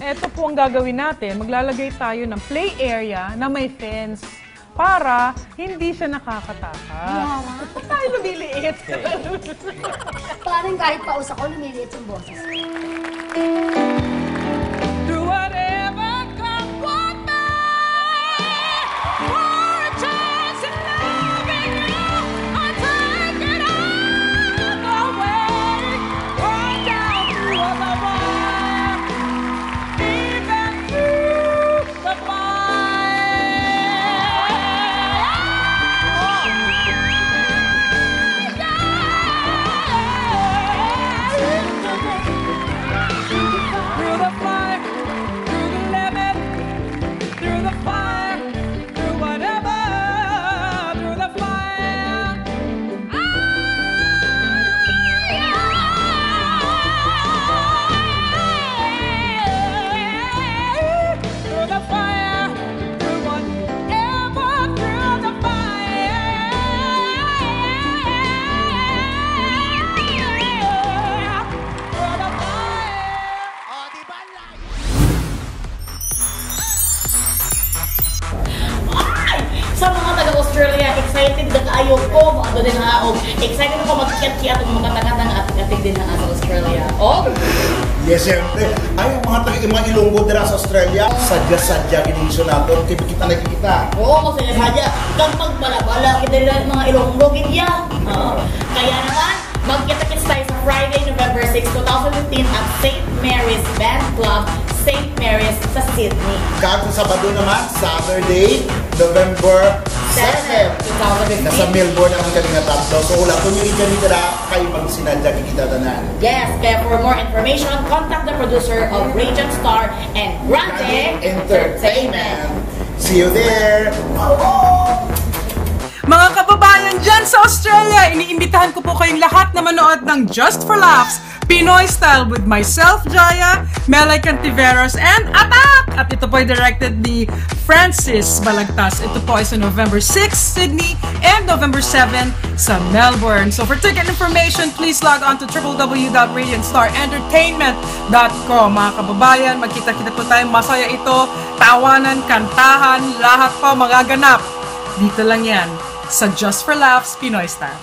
Ito po ang gagawin natin. Maglalagay tayo ng play area na may fence para hindi siya nakakatakot. Ba't tayo lumiliit? Parang kahit paus ako, lumiliit yung boses. Do whatever comes what may, for a chance in loving you, I'll take it all away, right down through the wire, even through the fire. Through the fire, through the limit, through the fire, through whatever, through the fire. Through the fire, through whatever, through the fire. Sa mga taga-Australia, excited na kaayo ko, mga doon din haog. Excited ako magkiyat-kiyat at magkatagat ng ating din na sa Australia. Oh! Yes, siyempre. Ay, ang mga Ilonggo dira sa Australia, sadya-sadya ginisyo natin. Kita nakikita. Oo, kasi sadya. Kang magbalabala, kita nila mga Ilonggo, gidya. Kaya naman, magkita-kits tayo sa Friday, November 6, 2015 at St. Mary's Band Club, St. Mary's sa Sydney. Kahit sa Sabado naman, Saturday, November 7. 2015. Nasa Melbourne ang kalinga tatlo. So wala, kung yung dyan nila, kayo magsinadya kikita tanan. Yes, kaya for more information, contact the producer of Radiant Star and Grande Entertainment. See you there! Mga kababayan dyan sa Australia, iniimbitahan ko po kayong lahat na manood ng Just for Laughs, Pinoy Style with myself, Jaya, Melay Cantiveros, and Attack! At ito po ay directed ni Francis Balagtas. Ito po ay sa November 6, Sydney, and November 7 sa Melbourne. So for ticket information, please log on to www.radiantstarentertainment.com. Mga kababayan, magkita-kita po tayo. Masaya ito, tawanan, kantahan, lahat po magaganap. Dito lang yan sa Just for Laughs, Pinoy Style.